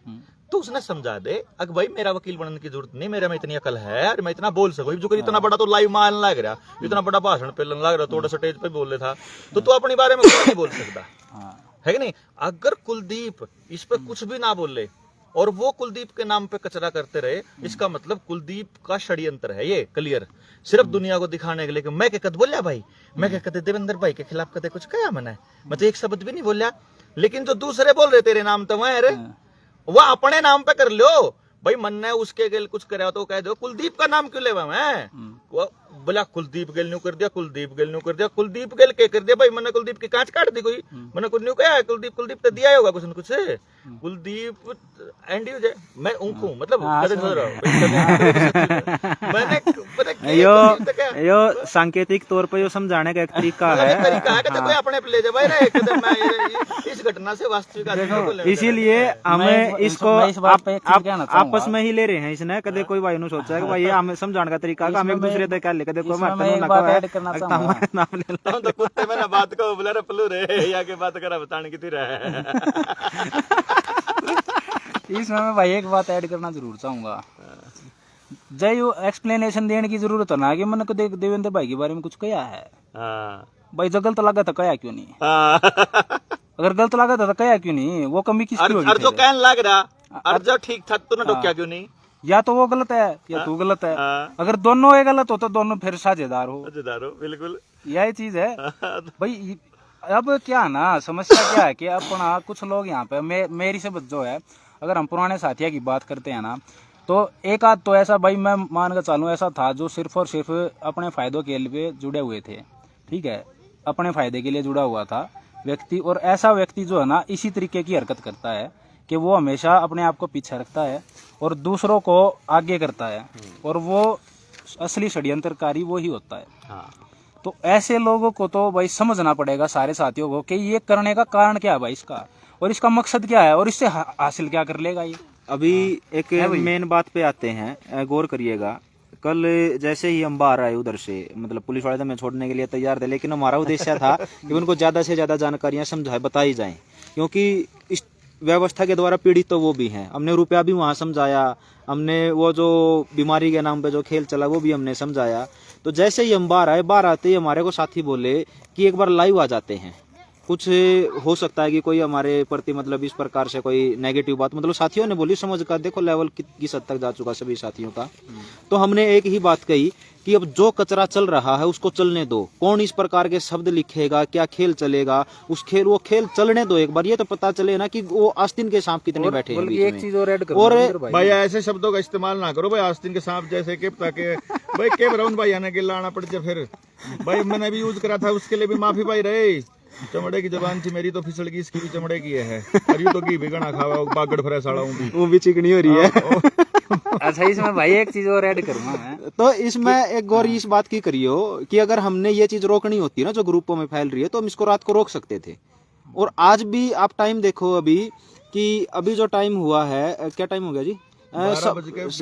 तो उसने समझा दे, अगर भाई मेरा वकील बनने की जरूरत नहीं, मेरा में इतनी अकल है और मैं इतना बोल सकूं, जो कर इतना बड़ा तो लाइव मान लग रहा, इतना बड़ा भाषण पे लग रहा, थोड़ा स्टेज पे बोल रहा था, तो तू अपने बारे में कुछ नहीं बोल सकता है कि नहीं। अगर कुलदीप इस पे कुछ भी ना बोले और वो कुलदीप के नाम पे कचरा करते रहे, इसका मतलब कुलदीप का षड्यंत्र है ये क्लियर, सिर्फ दुनिया को दिखाने के लिए कि मैं क्या कद बोलिया भाई, मैं क्या कदे देवेंद्र भाई के खिलाफ कदे कुछ कहा मैंने, मैं तो एक शब्द भी नहीं बोलिया, लेकिन जो दूसरे बोल रहे तेरे नाम तो वह अपने नाम पे कर लो भाई, मन ने उसके गेल कुछ कराया तो कह दो कुलदीप का नाम क्यों लेवा मैं, वो बोला कुलदीप गेल न्यू कर दिया, कुलदीप गेल न्यू कर दिया, कुलदीप गेल के कर दिया भाई, मैंने कुलदीप की कांच काट दी, कोई मैंने कुछ न्यू कहा है, कुलदीप तो दिया होगा कुछ न कुछ, कुलदीप एंड यूज है, मैं उनको मतलब मैंने यो सांकेतिक तौर पर यो समझाने का एक तरीका है, कोई अपने ले जाए भाई इस घटना से वास्तविक, इसीलिए हमें इसको आपस में ही ले रहे हैं, इसने कदे कोई भाई ने सोचा है कि भाई ये हमें समझाने का तरीका है, हम एक दूसरे से क्या लेकर देखो मैं एक बात ऐड करना चाहूंगा, नाम ले लो तो कुत्ते मैंने बात को बोला रे पल्लू रे या के बात करा बताने की थी रे इसमें मैं भाई एक बात ऐड करना जरूर चाहूंगा, जय यो एक्सप्लेनेशन देने की जरूरत है ना कि मैंने को देवेंद्र भाई के बारे में कुछ कहा है, भाई जो गलत लगा था कहा क्यों नहीं, अगर गलत लगा था तो कहा क्यों नहीं, वो कमी किसकी होगी, जो कहने लग रहा और जो ठीक था तूने टोक्या क्यों नहीं, या तो वो गलत है या तू गलत है, अगर दोनों एक गलत हो तो दोनों फिर साझेदार हो, बिल्कुल यही चीज है भाई। अब क्या ना समस्या क्या है कि अपना कुछ लोग यहाँ पे मेरी से जो है, अगर हम पुराने साथिया की बात करते हैं ना, तो एक आध तो ऐसा भाई मैं मान कर चालूं ऐसा था जो सिर्फ और सिर्फ अपने फायदों के लिए जुड़े हुए थे, ठीक है, अपने फायदे के लिए जुड़ा हुआ था, व्यक्ति, और ऐसा व्यक्ति जो है ना इसी तरीके की हरकत करता है कि वो हमेशा अपने आप को पीछे रखता है और दूसरों को आगे करता है, और वो असली षड्यंत्रकारी वो ही होता है। हाँ। तो ऐसे लोगों को तो भाई समझना पड़ेगा सारे साथियों को कि ये करने का कारण क्या है भाई इसका, और इसका मकसद क्या है, और इससे हासिल क्या कर लेगा ये। अभी एक मेन बात पे आते हैं, गौर करिएगा। कल जैसे ही हम बाहर आए उधर से, मतलब पुलिस वाले तो हमें छोड़ने के लिए तैयार थे, लेकिन हमारा उद्देश्य था कि उनको ज्यादा से ज्यादा जानकारियां समझाए बताई जाएं, क्योंकि इस व्यवस्था के द्वारा पीड़ित तो वो भी हैं। हमने रुपया भी वहाँ समझाया, हमने वो जो बीमारी के नाम पे जो खेल चला वो भी हमने समझाया। तो जैसे ही हम बाहर आए, बाहर आते ही हमारे को साथी बोले कि एक बार लाइव आ जाते हैं, कुछ हो सकता है कि कोई हमारे प्रति मतलब इस प्रकार से कोई नेगेटिव बात, मतलब साथियों ने बोली, समझ कर देखो लेवल किस हद तक जा चुका सभी साथियों का। तो हमने एक ही बात कही कि अब जो कचरा चल रहा है उसको चलने दो, कौन इस प्रकार के शब्द लिखेगा, क्या खेल चलेगा, वो खेल चलने दो, एक बार ये तो पता चले ना कि वो आस्तीन के सांप कितने बैठे हैं बीच एक में। चीज और ऐड करो और भाई ऐसे शब्दों का इस्तेमाल ना करो भाई, आस्तीन के सांप जैसे कि ताकि भाई के ब्राउन भाई आने के लाना पड़ जाए फिर भाई। मैंने भी यूज करा था, उसके लिए भी माफी भाई रहे। चमड़े की जबान थी मेरी तो फिसल गई, इसकी भी चमड़े की है। और यूं तो घी भी गना खावा बागड़ फरे साड़ा भी वो भी चिकनी हो रही है। अच्छा, इसमें भाई एक चीज और ऐड करूंगा मैं। तो इसमें एक गौर इस बात की करियो कि अगर हमने ये चीज रोकनी होती ना जो ग्रुपों में फैल रही है, तो हम इसको रात को रोक सकते थे। और आज भी आप टाइम देखो अभी कि अभी जो टाइम हुआ है, क्या टाइम हो गया जी,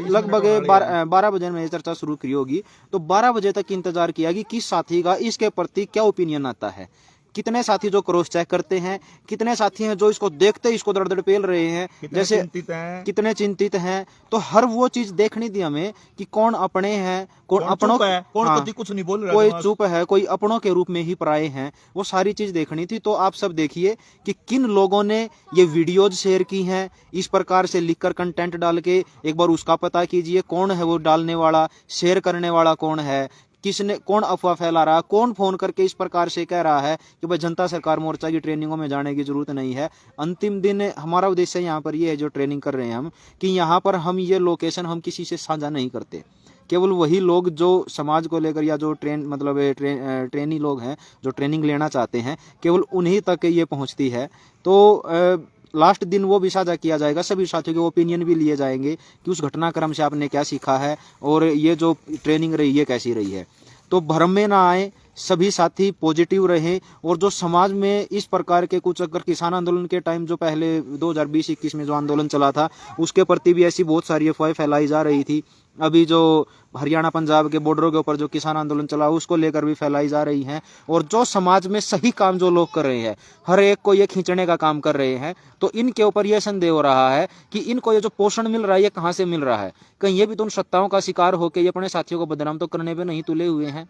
लगभग 12 बजे में चर्चा शुरू की होगी, तो 12 बजे तक इंतजार किया कि किस साथी का इसके प्रति क्या ओपिनियन आता है। कितने साथी जो क्रॉस चेक करते हैं, कितने साथी हैं जो इसको देखते इसको दर्द पेल रहे हैं, जैसे कितने चिंतित हैं। तो हर वो चीज देखनी थी हमें कि कौन अपने हैं, कौन अपनों है, कौन कुछ नहीं बोल रहा, कोई चुप है, कोई अपनों के रूप में ही पराये हैं, वो सारी चीज देखनी थी। तो आप सब देखिए कि किन लोगों ने ये वीडियोज शेयर की हैं, इस प्रकार से लिखकर कंटेंट डाल के, एक बार उसका पता कीजिए कौन है वो डालने वाला, शेयर करने वाला कौन है, किसने, कौन अफवाह फैला रहा, कौन फोन करके इस प्रकार से कह रहा है कि भाई जनता सरकार मोर्चा की ट्रेनिंगों में जाने की जरूरत नहीं है। अंतिम दिन हमारा उद्देश्य यहाँ पर ये है, जो ट्रेनिंग कर रहे हैं हम, कि यहाँ पर हम ये लोकेशन हम किसी से साझा नहीं करते। केवल वही लोग जो समाज को लेकर या जो ट्रेनी लोग हैं जो ट्रेनिंग लेना चाहते हैं, केवल उन्हीं तक ये पहुँचती है। तो लास्ट दिन वो भी साझा किया जाएगा, सभी साथियों के ओपिनियन भी लिए जाएंगे कि उस घटनाक्रम से आपने क्या सीखा है और ये जो ट्रेनिंग रही है कैसी रही है। तो भ्रम में ना आए, सभी साथी पॉजिटिव रहें। और जो समाज में इस प्रकार के कुछ, अगर किसान आंदोलन के टाइम जो पहले 2020-21 में जो आंदोलन चला था, उसके प्रति भी ऐसी बहुत सारी अफवाहें फैलाई जा रही थी। अभी जो हरियाणा पंजाब के बॉर्डरों के ऊपर जो किसान आंदोलन चला, उसको लेकर भी फैलाई जा रही हैं। और जो समाज में सही काम जो लोग कर रहे हैं, हर एक को ये खींचने का काम कर रहे हैं, तो इनके ऊपर यह संदेह हो रहा है कि इनको ये जो पोषण मिल रहा है ये कहाँ से मिल रहा है। कहीं ये भी तो उन सत्ताओं का शिकार होकर ये अपने साथियों को बदनाम तो करने पे नहीं तुले हुए हैं।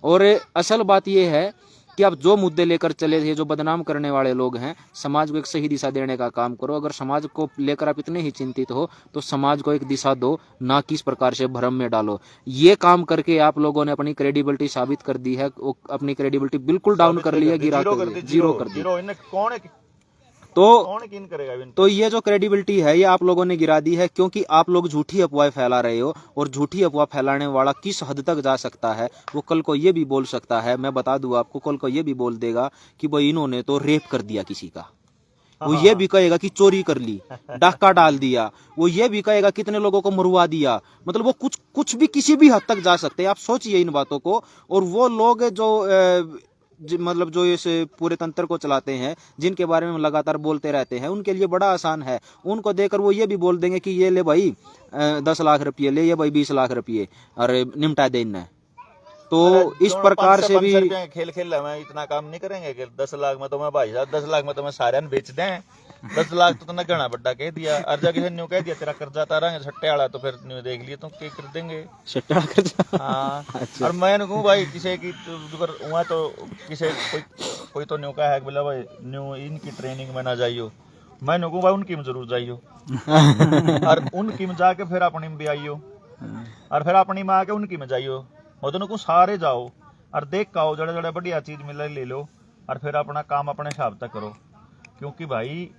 और असल बात यह है कि आप जो मुद्दे लेकर चले थे, जो बदनाम करने वाले लोग हैं, समाज को एक सही दिशा देने का काम करो। अगर समाज को लेकर आप इतने ही चिंतित हो तो समाज को एक दिशा दो, ना किस प्रकार से भ्रम में डालो। ये काम करके आप लोगों ने अपनी क्रेडिबिलिटी साबित कर दी है, अपनी क्रेडिबिलिटी बिल्कुल डाउन कर ली है, गिरा कर जीरो कर दी। तो ये जो क्रेडिबिलिटी है ये आप लोगों ने गिरा दी है, क्योंकि आप लोग झूठी अफवाह फैला रहे हो। और झूठी अफवाह फैलाने वाला किस हद तक जा सकता है, वो कल को ये भी बोल सकता है, मैं बता दूं आपको, कल को ये भी बोल देगा कि भाई इन्होंने तो रेप कर दिया किसी का। वो ये भी कहेगा कि चोरी कर ली, डाका डाल दिया। वो ये भी कहेगा कितने लोगों को मरवा दिया। मतलब वो कुछ भी किसी भी हद तक जा सकते हैं। आप सोचिए इन बातों को। और वो लोग मतलब जो इस पूरे तंत्र को चलाते हैं, जिनके बारे में लगातार बोलते रहते हैं, उनके लिए बड़ा आसान है। उनको देकर वो ये भी बोल देंगे कि ये ले भाई 10 लाख रुपये ले, ये भाई 20 लाख रुपये, अरे निपटा दे इन्हें। तो इस प्रकार से भी खेल में इतना काम नहीं करेंगे कि 10 लाख में तो मैं भाई साहब 10 लाख में तो मैं सारे बेच दें। 10 लाख तो तुमने घना बड्डा कह दिया। अर्जा किसी ने कह दिया तेरा कर्जा तारा है सट्टे वाला, तो फिर न्यू देख लिए तो क्या कर देंगे सट्टे वाला कर्जा। हाँ। अच्छा। और मैं कहूँ भाई किसी की वहाँ तो किसी कोई तो न्यू का है बोला भाई न्यू इनकी ट्रेनिंग में ना जाइयो। मैं कहूँ भाई उनकी में जरूर जाइयो और उनकी में जाके फिर अपनी में भी आइयो और फिर अपनी में आके उनकी में जाइयो। और दोनों को सारे जाओ और देख आओ, जड़े जड़े बढ़िया चीज मिले ले लो और फिर अपना काम अपने हिसाब तक करो। क्योंकि भाई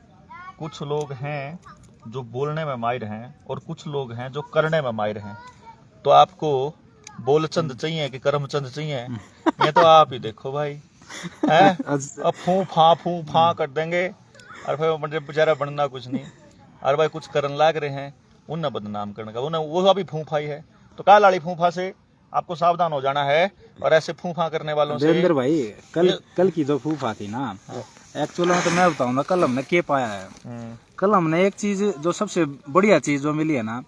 कुछ लोग हैं जो बोलने में माहिर हैं और कुछ लोग हैं जो करने में माहिर हैं। तो आपको बोलचंद चाहिए कि करमचंद चाहिए, ये तो आप ही देखो भाई। हैं? अब फू फा कर देंगे और फिर मतलब बेचारा बनना कुछ नहीं। और भाई कुछ करन लाग रहे हैं उन्हें बदनाम करने का, उन्हें वो अभी फूफाई है। तो काल वाली फूफा से आपको सावधान हो जाना है और ऐसे फूफा करने वालों से। देवेंद्र भाई कल की जो फूफा थी ना, एक्चुअली में तो मैं बताऊँ ना, कल हमने क्या पाया है। कल हमने एक चीज जो सबसे बढ़िया चीज जो मिली है ना,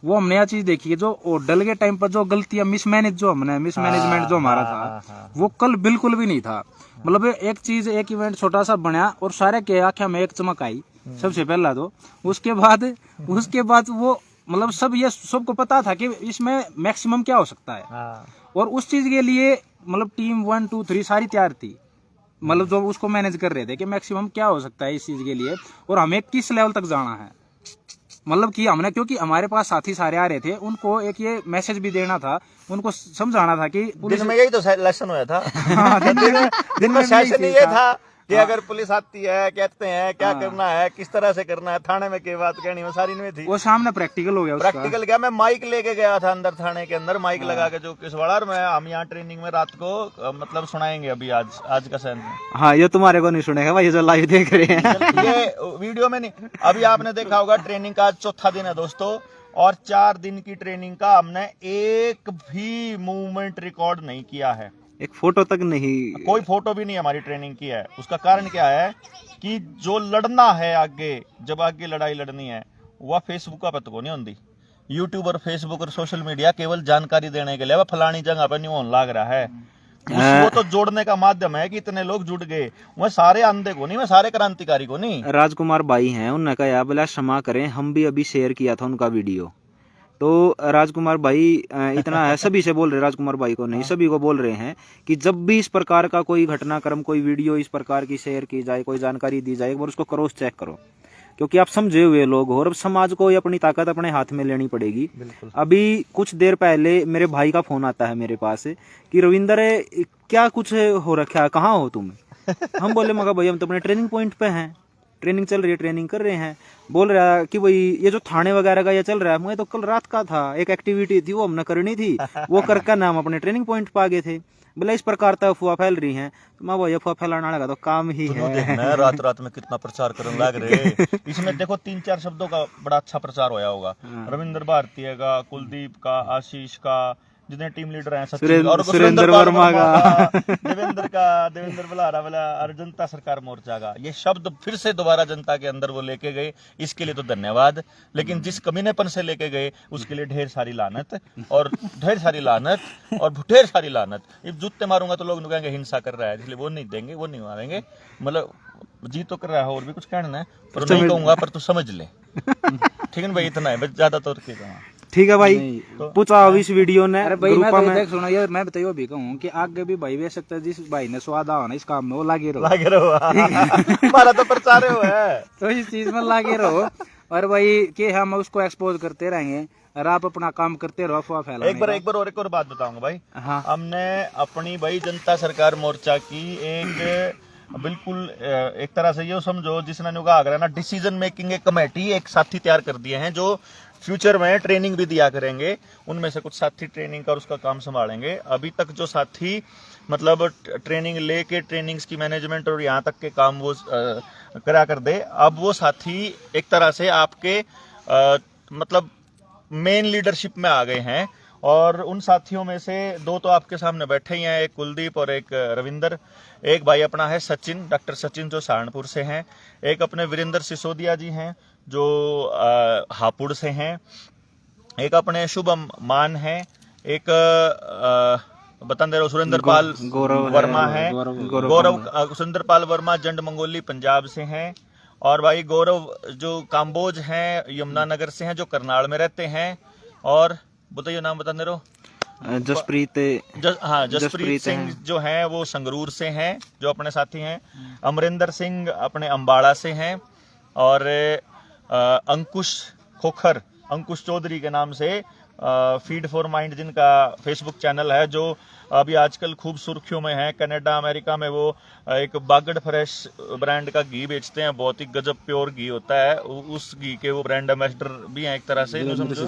वो हमने यह चीज देखी है, जो ओडल के टाइम पर जो गलतियां मिसमैनेजमेंट जो हमारा था वो कल बिल्कुल भी नहीं था। मतलब एक चीज, एक इवेंट छोटा सा बना और सारे के आंखें में एक चमक आई सबसे पहला तो। उसके बाद वो मतलब सब ये सबको पता था कि इसमें मैक्सिमम क्या हो सकता है, और उस चीज के लिए मतलब टीम 1 2 3 सारी तैयार थी। मतलब जो उसको मैनेज कर रहे थे कि मैक्सिमम क्या हो सकता है इस चीज के लिए और हमें किस लेवल तक जाना है। मतलब कि हमने, क्योंकि हमारे पास साथी सारे आ रहे थे, उनको एक ये मैसेज भी देना था, उनको समझाना था कि दिन में यही तो लेसन हुआ था। हाँ, दिन में सेशन ये था कि अगर पुलिस आती है, कहते हैं क्या करना है, किस तरह से करना है, थाने में क्या बात कहनी, वो सारी में थी। वो सामने प्रैक्टिकल हो गया उसका। प्रैक्टिकल क्या, मैं माइक लेके गया था अंदर थाने के अंदर, माइक लगा के जो किसवाड़ा, और हम यहाँ ट्रेनिंग में रात को मतलब सुनाएंगे अभी आज का सेशन। हाँ, ये तुम्हारे को नहीं सुनेगा भाई, ये जो लाइव देख रहे हैं। ये वीडियो में नहीं, अभी आपने देखा होगा ट्रेनिंग का आज चौथा दिन है दोस्तों, और 4 दिन की ट्रेनिंग का हमने एक भी मूवमेंट रिकॉर्ड नहीं किया है, एक फोटो तक नहीं, कोई फोटो भी नहीं हमारी ट्रेनिंग की है। उसका कारण क्या है कि जो लड़ना है आगे, जब आगे लड़ाई लड़नी है, वह फेसबुक का पता को नहीं होती। यूट्यूब और फेसबुक और सोशल मीडिया केवल जानकारी देने के लिए, वह फलानी जगह पर नहीं होने लग रहा है, उसको तो जोड़ने का माध्यम है कि इतने लोग जुड़ गए। वह सारे अंधे को नहीं, वह सारे क्रांतिकारी को नहीं। राजकुमार भाई हैं, उन्होंने कहा बोला क्षमा करें, हम भी अभी शेयर किया था उनका वीडियो। तो राजकुमार भाई इतना है, सभी से बोल रहे, राजकुमार भाई को नहीं, सभी को बोल रहे हैं कि जब भी इस प्रकार का कोई घटनाक्रम, कोई वीडियो इस प्रकार की शेयर की जाए, कोई जानकारी दी जाए, एक बार उसको क्रॉस चेक करो, क्योंकि आप समझे हुए लोग हो और अब समाज को अपनी ताकत अपने हाथ में लेनी पड़ेगी। अभी कुछ देर पहले मेरे भाई का फोन आता है मेरे पास कि रविंदर क्या कुछ हो रखा है, कहाँ हो तुम? हम बोले मगर भाई हम तो अपने ट्रेनिंग पॉइंट पे हैं, ट्रेनिंग चल रही है, ट्रेनिंग कर रहे हैं। बोल रहा है कि भाई ये जो थाने वगैरह का ये चल रहा है, मुझे तो कल रात का था, एक एक्टिविटी थी वो हमने करनी थी, वो करके ना हम अपने ट्रेनिंग पॉइंट पे आ गए थे। बोले इस प्रकार तो अफवाह फैल रही है। तो मैं भाई अफवाह फैलाने लगा तो काम ही है। रात में कितना प्रचार करने लग रहे। इसमें देखो 3-4 शब्दों का बड़ा अच्छा प्रचार होया होगा, रविंद्र भारतीय का, कुलदीप का, आशीष का, जितने टीम लीडर हैं, सुरेंद्र वर्मा का, देवेंद्र बुलारा वाला, और जनता सरकार मोर्चा का, ये शब्द फिर से दोबारा जनता के अंदर वो लेके गए, इसके लिए तो धन्यवाद। लेकिन जिस कमीनेपन से लेके गए उसके लिए ढेर सारी लानत और ढेर सारी लानत। ये जूते मारूंगा तो लोग कहेंगे हिंसा कर रहा है, इसलिए वो नहीं देंगे, वो नहीं मारेंगे। मतलब जी तो कर रहा है और भी कुछ कहना है, पर नहीं कहूंगा, पर तू समझ ले। ठीक है भाई, इतना है बस, ज्यादा तो ठीक है भाई। पूछा इस वीडियो ने। अरे भाई मैं तो देख सुना यार, मैं बताइए भी कहूँ कि आगे भी भाई बेच सकता है, जिस भाई ने स्वाद आवा ना इस काम में वो लागे रहो। हमारा तो प्रचार है तो इस चीज में लागे रहो, और भाई कि हम उसको एक्सपोज करते रहेंगे और आप अपना काम करते रहो, अफवाह फैलाने। एक और बात बताऊंगा भाई। हाँ। हमने अपनी भाई जनता सरकार मोर्चा की एक बिल्कुल एक तरह से ये समझो, जिसने कहा ना डिसीजन मेकिंग एक कमेटी, एक साथी तैयार कर दिए हैं जो फ्यूचर में ट्रेनिंग भी दिया करेंगे। उनमें से कुछ साथी ट्रेनिंग का और उसका काम संभालेंगे। अभी तक जो साथी मतलब ट्रेनिंग लेके ट्रेनिंग्स की मैनेजमेंट और यहाँ तक के काम वो करा कर दे, अब वो साथी एक तरह से आपके मतलब मेन लीडरशिप में आ गए हैं। और उन साथियों में से 2 तो आपके सामने बैठे ही हैं, एक कुलदीप और एक रविंदर। एक भाई अपना है सचिन, डॉक्टर सचिन, जो सहारनपुर से हैं। एक अपने वीरेंद्र सिसोदिया जी हैं जो हापुड़ से हैं। एक अपने शुभम मान है। एक बता दे रहा हूँ सुरेंद्र पाल वर्मा है, गौरव सुरेंद्र पाल वर्मा जंड मंगोली पंजाब से हैं। और भाई गौरव जो काम्बोज हैं यमुनानगर से हैं, जो करनाल में रहते हैं। और बताइए नाम बता दे रहा हूँ। जसप्रीत सिंह जो हैं वो संगरूर से हैं, जो अपने साथी हैं। अमरिंदर सिंह अपने अंबाड़ा से हैं। और अंकुश खोखर, अंकुश चौधरी के नाम से फीड फॉर माइंड जिनका फेसबुक चैनल है, जो अभी आजकल खूब सुर्खियों में है। कनाडा अमेरिका में वो एक बागड़ फ्रेश ब्रांड का घी बेचते हैं, बहुत ही गजब प्योर घी होता है। उस घी के वो ब्रांड एम्बेसडर भी हैं एक तरह से, समझो।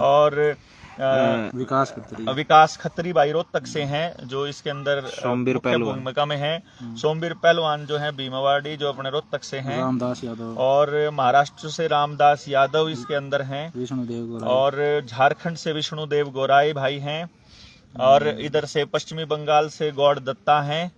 और विकास खत्री भाई रोहतक से हैं, जो इसके अंदर सोमवीर मुख्य पहलवान भूमिका में हैं। सोमवीर पहलवान जो हैं भीमावाड़ी, जो अपने रोहतक से हैं। रामदास यादव और महाराष्ट्र से रामदास यादव इसके अंदर हैं। विष्णुदेव गोराई और झारखंड से विष्णुदेव गोराई भाई हैं। और इधर से पश्चिमी बंगाल से गौड़ दत्ता हैं।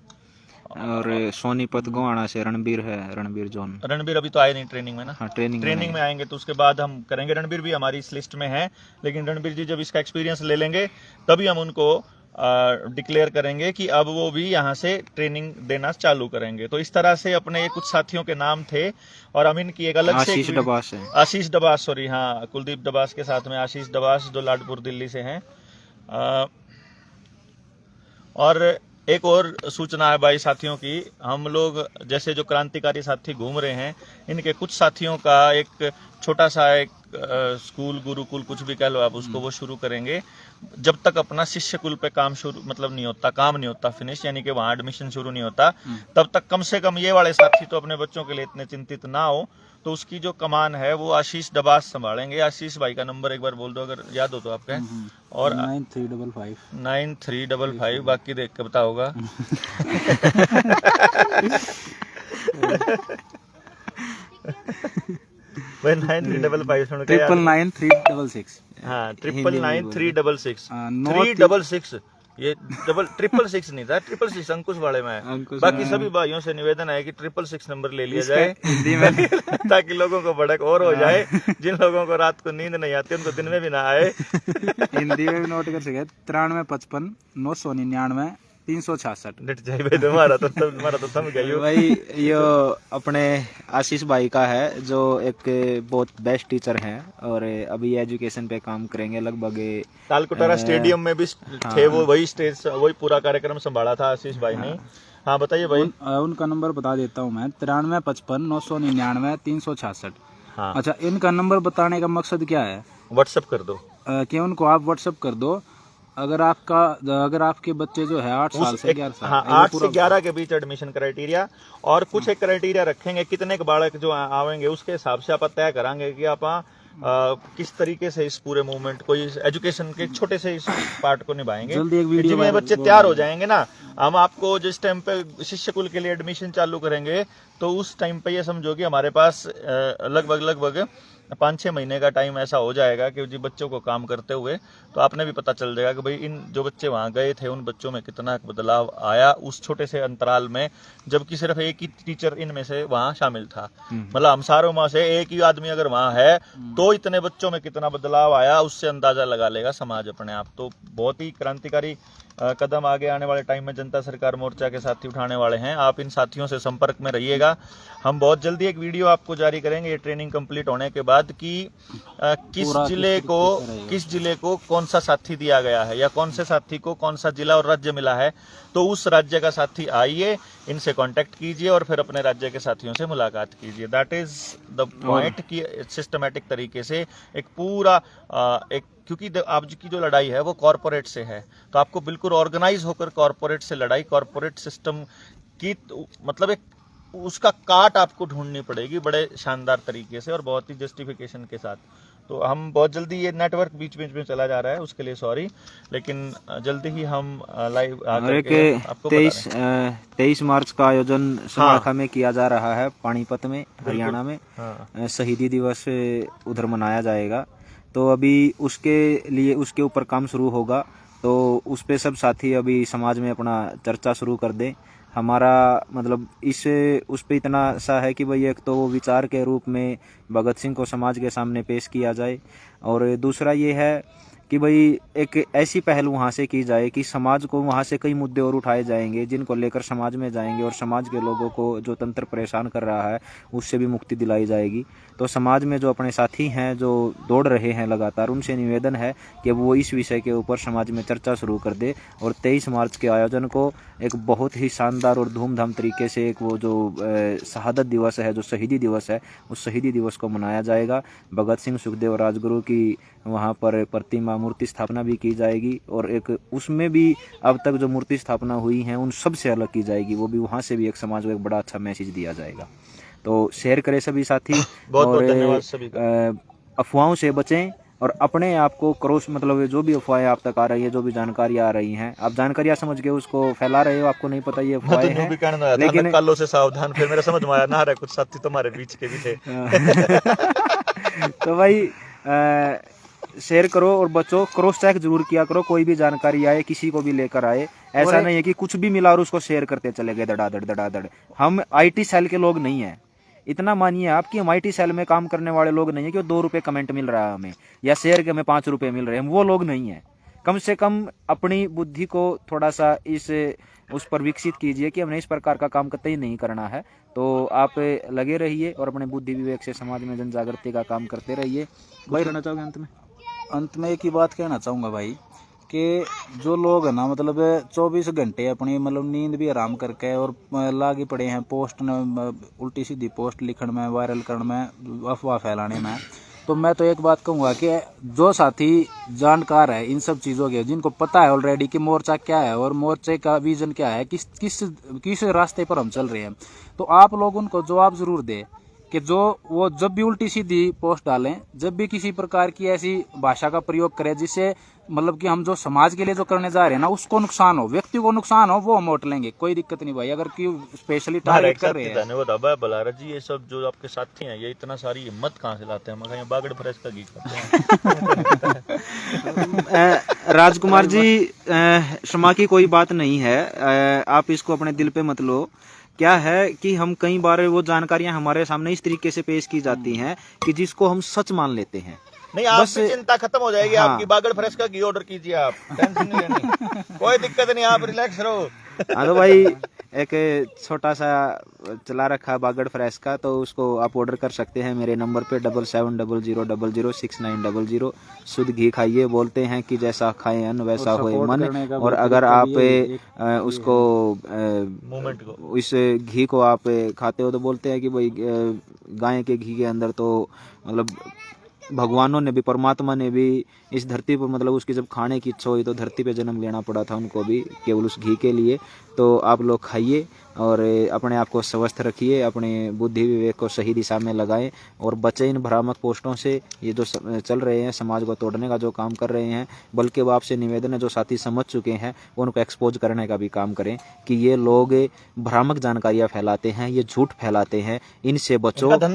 और सोनीपत गोवाना से रणबीर है, रणबीर जॉन। रणबीर अभी तो आए नहीं ट्रेनिंग में ना। हाँ, ट्रेनिंग में आएंगे तो उसके बाद हम करेंगे। रणबीर भी हमारी इस लिस्ट में है, लेकिन रणबीर जी जब इसका एक्सपीरियंस ले लेंगे तभी हम उनको डिक्लेयर करेंगे कि अब वो भी यहाँ से ट्रेनिंग देना चालू करेंगे। तो इस तरह से अपने कुछ साथियों के नाम थे। और हम इनकी एक अलग से आशीष डबास, सॉरी, हाँ, कुलदीप डबास के साथ में आशीष डबास, जो लाडपुर दिल्ली से हैं। और एक और सूचना है भाई साथियों की, हम लोग जैसे जो क्रांतिकारी साथी घूम रहे हैं, इनके कुछ साथियों का एक छोटा सा एक स्कूल, गुरुकुल, कुछ भी कह लो आप उसको, वो शुरू करेंगे। जब तक अपना शिष्य कुल पे काम शुरू मतलब नहीं होता, काम नहीं होता फिनिश, यानी कि वहाँ एडमिशन शुरू नहीं होता, तब तक कम से कम ये वाले साथी तो अपने बच्चों के लिए इतने चिंतित ना हो। तो उसकी जो कमान है वो आशीष डबास संभालेंगे। आशीष भाई का नंबर एक बार बोल दो अगर याद हो तो आपके। और 9355 बाकी देख के बता होगा। 9993666। हाँ, 9993666 ये 666 नहीं था, 666 अंकुश वाले में है। बाकी सभी भाइयों से निवेदन है कि 666 नंबर ले लिया जाए हिंदी में ताकि लोगों को भड़क और हो जाए। जिन लोगों को रात को नींद नहीं आती उनको दिन में भी ना आए। हिंदी में भी नोट कर सके 9355 999 366। तुम्हारा तो थम गया भाई। ये अपने आशीष भाई का है, जो एक बहुत बेस्ट टीचर हैं और अभी एजुकेशन पे काम करेंगे। लगभग तालकुटारा स्टेडियम में भी थे वो, वही स्टेज, वही पूरा कार्यक्रम संभाला था आशीष भाई ने। हाँ बताइए भाई। उनका नंबर बता देता हूँ मैं, 9355 999 366। हाँ। अच्छा, इनका नंबर बताने का मकसद क्या है? व्हाट्सएप कर दो कि उनको आप व्हाट्सएप कर दो। अगर आपके बच्चे जो है 8 साल से 11 साल, हाँ, 8 से 11 के बीच एडमिशन क्राइटेरिया, और कुछ एक क्राइटेरिया रखेंगे कितने के बालक जो आवेंगे, उसके हिसाब से आप तय करांगे कि आप किस तरीके से इस पूरे मूवमेंट को, इस एजुकेशन के छोटे से इस पार्ट को निभाएंगे। जितने बच्चे तैयार हो जाएंगे ना, हम आपको जिस टाइम पे शिष्य कुल के लिए एडमिशन चालू करेंगे तो उस टाइम पे ये समझो कि हमारे पास लगभग 5-6 महीने का टाइम ऐसा हो जाएगा कि जी बच्चों को काम करते हुए तो आपने भी पता चल जाएगा कि भाई इन जो बच्चे वहाँ गए थे उन बच्चों में कितना बदलाव आया उस छोटे से अंतराल में, जबकि सिर्फ एक ही टीचर इनमें से वहाँ शामिल था। मतलब हम सारों में से एक ही आदमी अगर वहाँ है तो इतने बच्चों में कितना बदलाव आया, उससे अंदाजा लगा लेगा समाज अपने आप। तो बहुत ही क्रांतिकारी कदम आगे आने वाले टाइम में जनता सरकार मोर्चा के साथी उठाने वाले हैं। आप इन साथियों से संपर्क में रहिएगा। हम बहुत जल्दी एक वीडियो आपको जारी करेंगे ये ट्रेनिंग कंप्लीट होने के बाद कि किस जिले को कौन सा साथी दिया गया है या कौन से साथी को कौन सा जिला और राज्य मिला है। तो उस राज्य का साथी आइए, इनसे कांटेक्ट कीजिए और फिर अपने राज्य के साथियों से मुलाकात कीजिए। दैट इज द पॉइंट कि सिस्टमैटिक तरीके से एक पूरा क्योंकि आप की जो लड़ाई है वो कॉर्पोरेट से है, तो आपको बिल्कुल ऑर्गेनाइज होकर कॉर्पोरेट से लड़ाई, कॉर्पोरेट सिस्टम की मतलब एक उसका काट आपको ढूंढनी पड़ेगी बड़े शानदार तरीके से और बहुत ही जस्टिफिकेशन के साथ। तो हम बहुत जल्दी, ये नेटवर्क बीच बीच में चला जा रहा है उसके लिए सॉरी, लेकिन जल्दी ही हम लाइव आपको 23 मार्च का आयोजन समाखा में किया जा रहा है पानीपत में, हरियाणा में। शहीदी दिवस उधर मनाया जाएगा, तो अभी उसके ऊपर काम शुरू होगा। तो उस पे सब साथी अभी समाज में अपना चर्चा शुरू कर दें। हमारा मतलब उस पे इतना सा है कि भाई एक तो वो विचार के रूप में भगत सिंह को समाज के सामने पेश किया जाए, और दूसरा ये है कि भाई एक ऐसी पहल वहाँ से की जाए कि समाज को वहाँ से कई मुद्दे और उठाए जाएंगे जिनको लेकर समाज में जाएंगे और समाज के लोगों को जो तंत्र परेशान कर रहा है उससे भी मुक्ति दिलाई जाएगी। तो समाज में जो अपने साथी हैं जो दौड़ रहे हैं लगातार, उनसे निवेदन है कि वो इस विषय के ऊपर समाज में चर्चा शुरू कर दे और 23 मार्च के आयोजन को एक बहुत ही शानदार और धूमधाम तरीके से एक वो जो शहादत दिवस है, जो शहीदी दिवस है, उस शहीदी दिवस को मनाया जाएगा। भगत सिंह, सुखदेव, राजगुरु की वहाँ पर प्रतिमा मूर्ति स्थापना भी की जाएगी और एक उसमें भी अब तक जो मूर्ति स्थापना हुई हैं उन सब से अलग की जाएगी, वो भी वहाँ से भी एक समाज को एक बड़ा अच्छा मैसेज दिया जाएगा। तो शेयर करें सभी साथी, बहुत धन्यवाद सभी का। अफवाहों से बचें और अपने आप को क्रॉस मतलब जो भी अफवाहें आप तक आ रही है, जो भी जानकारी आ रही हैं, आप जानकारियां समझ के उसको फैला रहे हो, आपको नहीं पता ये मैं तो अफवाहें न्यू हैं। भी कहने आया था लेकिन कालों से सावधान, फिर मेरा समझ में आया ना रहे कुछ साथी तुम्हारे बीच के भी थे। तो भाई शेयर करो और बच्चों क्रॉस चेक जरूर किया करो, कोई भी जानकारी आए किसी को भी लेकर आए, ऐसा नहीं है कि कुछ भी मिला और उसको शेयर करते चले गए धड़ाधड़ धड़ाधड़। हम आईटी सेल के लोग नहीं है, इतना मानिए आप कि हम आईटी सेल में काम करने वाले लोग नहीं है कि 2 रुपए कमेंट मिल रहा है हमें या शेयर के हमें 5 रुपए मिल रहे हैं, हम वो लोग नहीं है। कम से कम अपनी बुद्धि को थोड़ा सा उस पर विकसित कीजिए कि हमने इस प्रकार का काम कतई नहीं करना है। तो आप लगे रहिए और अपने बुद्धि विवेक से समाज में जन जागृति का काम करते रहिए। भाई रहना चाहोगे अंत में? अंत में एक ही बात कहना चाहूँगा भाई कि जो लोग है ना मतलब 24 घंटे अपनी मतलब नींद भी आराम करके और लागे पड़े हैं पोस्ट में, उल्टी सीधी पोस्ट लिखण में, वायरल करने में, अफवाह फैलाने में, तो मैं तो एक बात कहूँगा कि जो साथी जानकार है इन सब चीज़ों के, जिनको पता है ऑलरेडी कि मोर्चा क्या है और मोर्चे का विजन क्या है, किस किस किस रास्ते पर हम चल रहे हैं, तो आप लोग उनको जवाब जरूर दें कि जो वो जब भी उल्टी सीधी पोस्ट डालें, जब भी किसी प्रकार की ऐसी भाषा का प्रयोग करें जिससे मतलब कि हम जो समाज के लिए जो करने जा रहे हैं ना उसको नुकसान हो, व्यक्ति को नुकसान हो, वो हम वोट लेंगे, कोई दिक्कत नहीं भाई। अगर क्यों स्पेशली टारगेट कर रहे हैं। धन्यवाद अबे बलारा जी, ये सब जो आपके साथी हैं ये इतना सारी हिम्मत कहाँ से लाते हैं? मगर बागड़ फ्रेश का गीत करते हैं। राजकुमार जी क्षमा की कोई बात नहीं है, आप इसको अपने दिल पे मत लो। क्या है कि हम कई बार वो जानकारियां हमारे सामने इस तरीके से पेश की जाती हैं कि जिसको हम सच मान लेते हैं। नहीं आपकी चिंता खत्म हो जाएगी। हाँ। आपकी बागड़ फ्रेश का घी ऑर्डर कीजिए, आप टेंशन नहीं लेनी, कोई दिक्कत नहीं, आप रिलैक्स रहो। हाँ तो भाई एक छोटा सा चला रखा है बागड़ फ्रेश का, तो उसको आप ऑर्डर कर सकते हैं मेरे नंबर पे 7700006900। शुद्ध घी खाइए, बोलते हैं कि जैसा खाए अन्न वैसा होए मन। और अगर आप उसको मूवमेंट को इस घी को आप खाते हो तो बोलते हैं कि भाई गाय के घी के अंदर तो मतलब भगवानों ने भी, परमात्मा ने भी इस धरती पर मतलब उसकी जब खाने की इच्छा हुई तो धरती पे जन्म लेना पड़ा था उनको भी केवल उस घी के लिए। तो आप लोग खाइए और अपने आप को स्वस्थ रखिए, अपने बुद्धि विवेक को सही दिशा में लगाएं और बचें इन भ्रामक पोस्टों से। ये जो चल रहे हैं समाज को तोड़ने का जो काम कर रहे हैं, बल्कि वो आपसे निवेदन है जो साथी समझ चुके हैं उनको एक्सपोज करने का भी काम करें कि ये लोग भ्रामक जानकारियां फैलाते हैं, ये झूठ फैलाते हैं, इनसे बचो। और इनका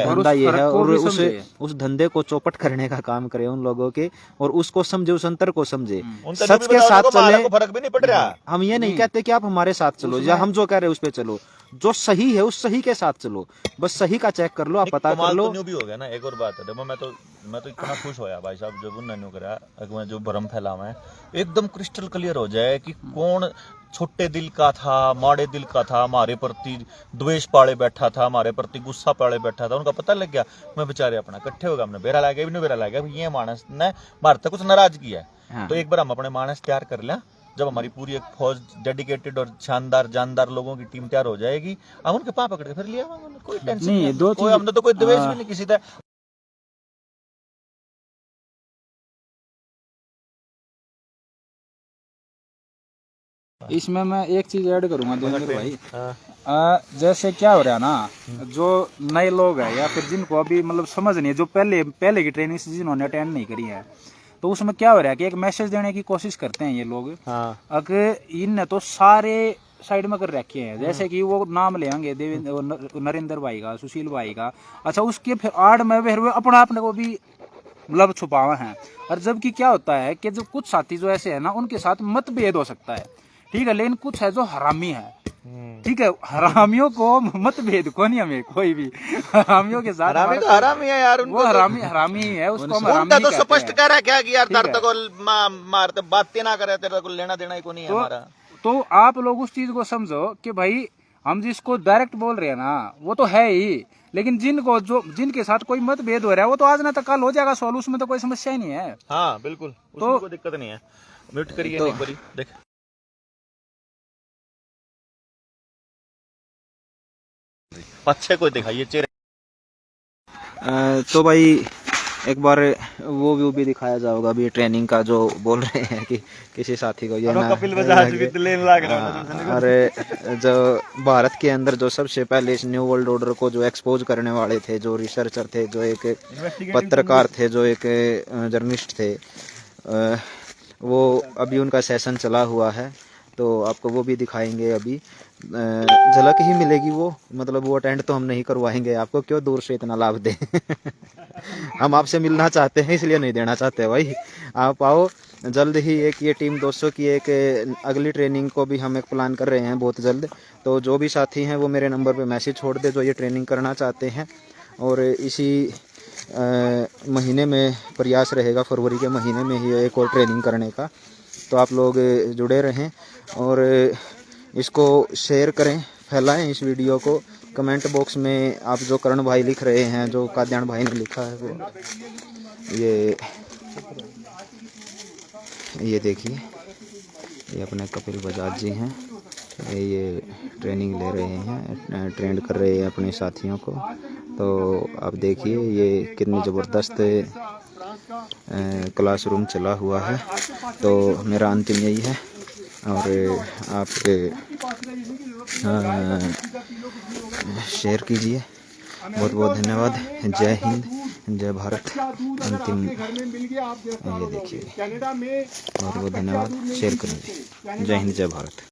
धंधा ये है और उस धंधे को चौपट करने का काम करें उन लोगों के, और उसको समझे, उस अंतर को समझे, सच के साथ चले। फर्क भी नहीं पड़ रहा। हम ये नहीं कहते कि आप हमारे साथ चलो या हम जो कह रहे हैं उस पे चलो, जो सही है उस सही के साथ चलो, बस सही का चेक कर लो, आप पता कर लो। तो भी हो गया ना। एक और बात है, देखो मैं तो इतना खुश होया भाई साहब जब उन्होंने करा जो भ्रम फैलावा है एकदम क्रिस्टल क्लियर हो जाए कि कौन छोटे दिल का था, माड़े दिल का था, हमारे प्रति द्वेष पाले बैठा था, हमारे प्रति गुस्सा पाले बैठा था, उनका पता लग गया। मैं बेचारे अपना इकट्ठे होगा, हमने बेरा ला गया, बेरा ला गया, ये मानस ने भारत कुछ नाराज किया है। हाँ। तो एक बार हम अपने मानस तैयार कर लें, जब हमारी पूरी एक फौज डेडिकेटेड और शानदार जानदार लोगों की टीम तैयार हो जाएगी, हम उनके पाँव पकड़ के फिर लिया, कोई टेंशन नहीं, कोई हमने तो कोई द्वेष भी नहीं किसी तरह। इसमें मैं एक चीज ऐड करूंगा देवेंद्र भाई। जैसे क्या हो रहा है ना, जो नए लोग हैं या फिर जिनको अभी मतलब समझ नहीं है, जो पहले की ट्रेनिंग जिन्होंने अटेंड नहीं करी है, तो उसमें क्या हो रहा है कि एक मैसेज देने की कोशिश करते हैं ये लोग। अगर इनने तो सारे साइड में कर रखे हैं, जैसे कि वो नाम लेंगे देवेंद्र नरेंद्र भाई का, सुशील भाई का, अच्छा उसके फिर आड़ में फिर अपना आपने को भी मतलब छुपावा है। और जबकि क्या होता है कि जो कुछ साथी जो ऐसे है ना उनके साथ मतभेद हो सकता है, ठीक है, लेकिन कुछ है जो हरामी है, ठीक है, हरामियों को मतभेद को नहीं, हमें कोई भी हरामियों के साथ हरामी है यार, वो हरामी है, उसको हम हरामी तो स्पष्ट कर रहा है क्या कि यार तेरे को मारते बातें ना करे, तेरे को लेना देना ही को नहीं है हमारा। तो आप लोग उस चीज को समझो कि भाई हम जिसको डायरेक्ट बोल रहे हैं ना वो तो है ही, लेकिन जिनके साथ कोई मतभेद हो रहा है वो तो आज ना तो कल हो जाएगा सॉल्व, उसमें तो कोई समस्या ही नहीं है। हाँ बिल्कुल, उसमें कोई दिक्कत नहीं है। म्यूट करिए एक बारी देख। अच्छे कोई दिखाइए चेहरे। तो भाई एक बार वो भी दिखाया जाएगा अभी ट्रेनिंग का, जो बोल रहे हैं कि किसी साथी को ये ना कपिल बजाज भी लेने लग रहा है। अरे जो भारत के अंदर जो सबसे पहले इस न्यू वर्ल्ड ऑर्डर को जो एक्सपोज करने वाले थे, जो रिसर्चर थे, जो एक पत्रकार थे, जो एक जर्नलिस्ट थे, वो अभी उनका सेशन चला हुआ है, तो आपको वो भी दिखाएंगे। अभी झलक ही मिलेगी वो, मतलब वो अटेंड तो हम नहीं करवाएंगे आपको, क्यों दूर से इतना लाभ दें। हम आपसे मिलना चाहते हैं, इसलिए नहीं देना चाहते भाई। आप आओ जल्द ही। एक ये टीम 200 की एक अगली ट्रेनिंग को भी हम एक प्लान कर रहे हैं बहुत जल्द। तो जो भी साथी हैं वो मेरे नंबर पे मैसेज छोड़ दे जो ये ट्रेनिंग करना चाहते हैं। और इसी महीने में प्रयास रहेगा, फरवरी के महीने में ही एक और ट्रेनिंग करने का। तो आप लोग जुड़े रहें और इसको शेयर करें, फैलाएं इस वीडियो को। कमेंट बॉक्स में आप जो करण भाई लिख रहे हैं, जो काद्यान भाई ने लिखा है, वो ये देखिए, ये अपने कपिल बजाज जी हैं, ये ट्रेनिंग ले रहे हैं, ट्रेंड कर रहे हैं अपने साथियों को। तो आप देखिए ये कितनी ज़बरदस्त क्लासरूम चला हुआ है। तो मेरा अंतिम यही है, और आप शेयर कीजिए। बहुत बहुत धन्यवाद। जय हिंद, जय भारत। अंतिम ये देखिए, बहुत बहुत धन्यवाद। शेयर करिए। जय हिंद, जय भारत।